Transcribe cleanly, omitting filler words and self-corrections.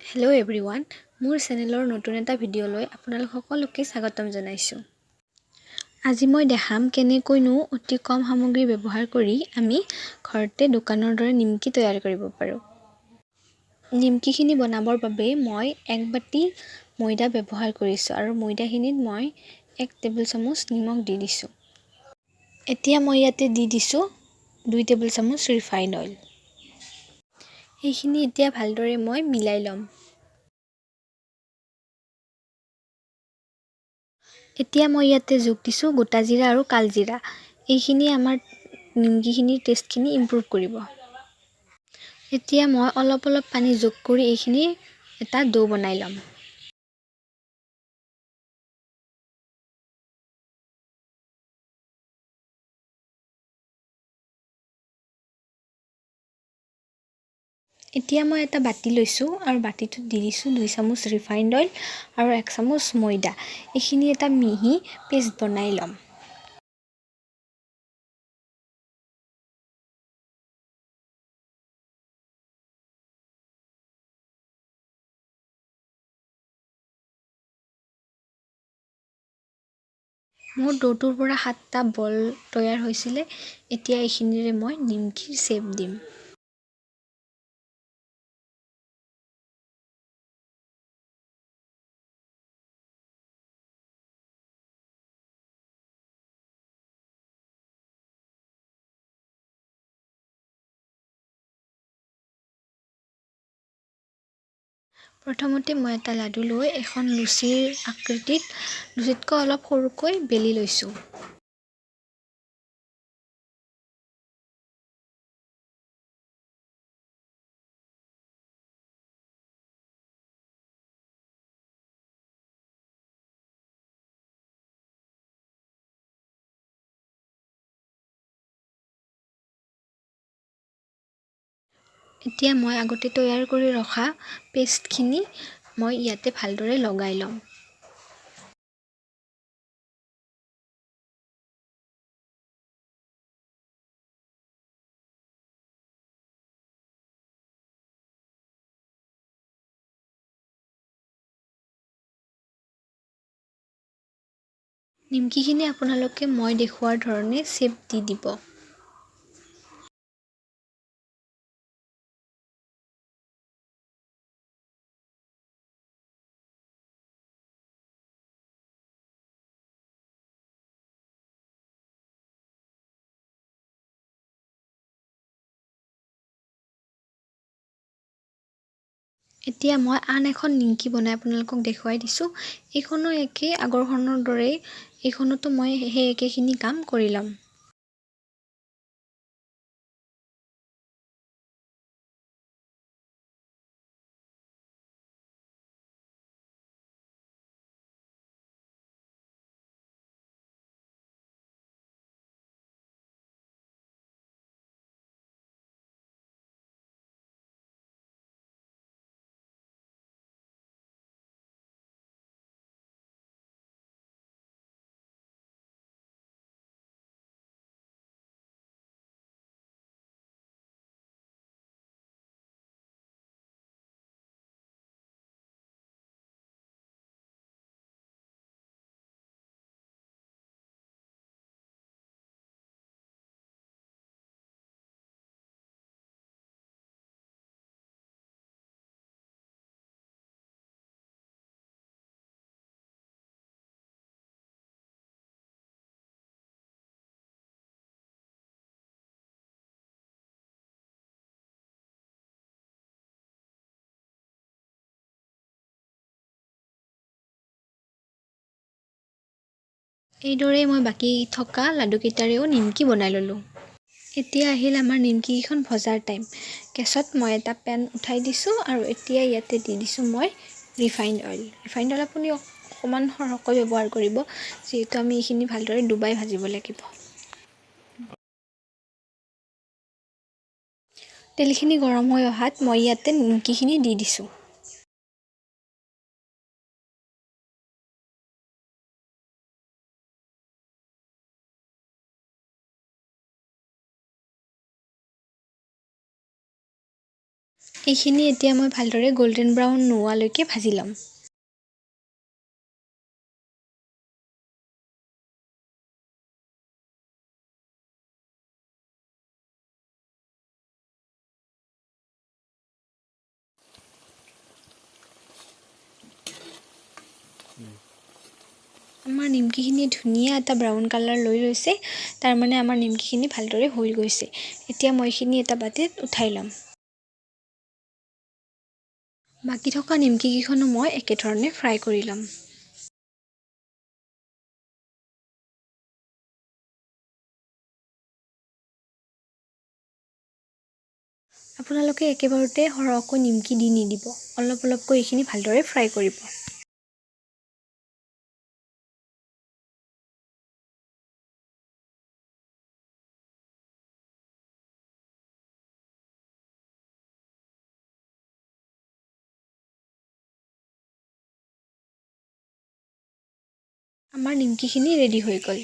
Hello' everyone, মোৰ চেনেলৰ নতুন এটা ভিডিঅ'লৈ আপোনালোক সকলোকে স্বাগতম জনাইছোঁ। আজি মই দেখাম কেনেকৈনো অতি কম সামগ্ৰী ব্যৱহাৰ কৰি আমি ঘৰতে দোকানৰ দৰে নিমকি তৈয়াৰ কৰিব পাৰোঁ। নিমকিখিনি বনাবৰ বাবে মই 1 বাটি ময়দা ব্যৱহাৰ কৰিছোঁ আৰু ময়দাখিনিত মই 1 টেবুল চামুচ নিমখ দি দিছোঁ। এতিয়া মই ইয়াতে দি দিছোঁ 2 টেবুল চামুচ ৰিফাইণ্ড অইল। এইখিনি এতিয়া ভালদৰে মই মিলাই ল'ম। এতিয়া মই ইয়াতে যোগ দিছোঁ গোটা জিৰা আৰু কালজিৰা। এইখিনি আমাৰ নিমকিখিনিৰ টেষ্টখিনি ইমপ্ৰুভ কৰিব। এতিয়া মই অলপ পানী যোগ কৰি এইখিনি এটা ডো বনাই ল'ম। এতিয়া মই এটা বাটি লৈছোঁ আৰু বাটিটোত দি দিছোঁ 2 চামুচ ৰিফাইণ্ড অইল আৰু 1 চামুচ ময়দা। এইখিনি এটা মিহি পেষ্ট বনাই ল'ম। মোৰ ডোটোৰ পৰা 7টা বল তৈয়াৰ হৈছিলে। এতিয়া এইখিনিৰে মই নিমকিৰ শ্বেপ দিম। প্ৰথমতে মই এটা লাডু লৈ এখন লুচিৰ আকৃতিত লুচিতকৈ অলপ সৰুকৈ বেলি লৈছোঁ। এতিয়া মই আগতে তৈয়াৰ কৰি ৰখা পেষ্টখিনি মই ইয়াতে ভালদৰে লগাই ল'ম। নিমকিখিনি আপোনালোকে মই দেখুওৱাৰ ধৰণে শ্বেপ দি দিব। এতিয়া মই আন এখন নিমকি বনাই আপোনালোকক দেখুৱাই দিছোঁ। এইখনো একে আগৰখনৰ দৰেই, এইখনতো মই সেই একেখিনি কাম কৰি ল'ম। এইদৰে মই বাকী থকা লাডুকেইটাৰেও নিমকি বনাই ল'লোঁ। এতিয়া আহিল আমাৰ নিমকিকেইখন ভজাৰ টাইম। গেছত মই এটা পেন উঠাই দিছোঁ আৰু এতিয়া ইয়াতে দি দিছোঁ মই ৰিফাইণ্ড অইল। ৰিফাইণ্ড অইল আপুনি অকণমান সৰহকৈ ব্যৱহাৰ কৰিব, যিহেতু আমি এইখিনি ভালদৰে ডুবাই ভাজিব লাগিব। তেলখিনি গৰম হৈ অহাত মই ইয়াতে নিমকিখিনি দি দিছোঁ। এইখিনি এতিয়া মই ভালদৰে গোল্ডেন ব্ৰাউন নোহোৱালৈকে ভাজি ল'ম। আমাৰ নিমকিখিনি ধুনীয়া এটা ব্ৰাউন কালাৰ লৈ লৈছে, তাৰমানে আমাৰ নিমকিখিনি ভালদৰে হৈ গৈছে। এতিয়া মই এইখিনি এটা বাটিত উঠাই ল'ম। বাকী থকা নিমকিকেইখনো মই একেধৰণে ফ্ৰাই কৰি ল'ম। আপোনালোকে একেবাৰতে সৰহকৈ নিমকি দি নিদিব, অলপ অলপকৈ এইখিনি ভালদৰে ফ্ৰাই কৰিব। আমাৰ নিমকিখিনি ৰেডি হৈ গ'ল।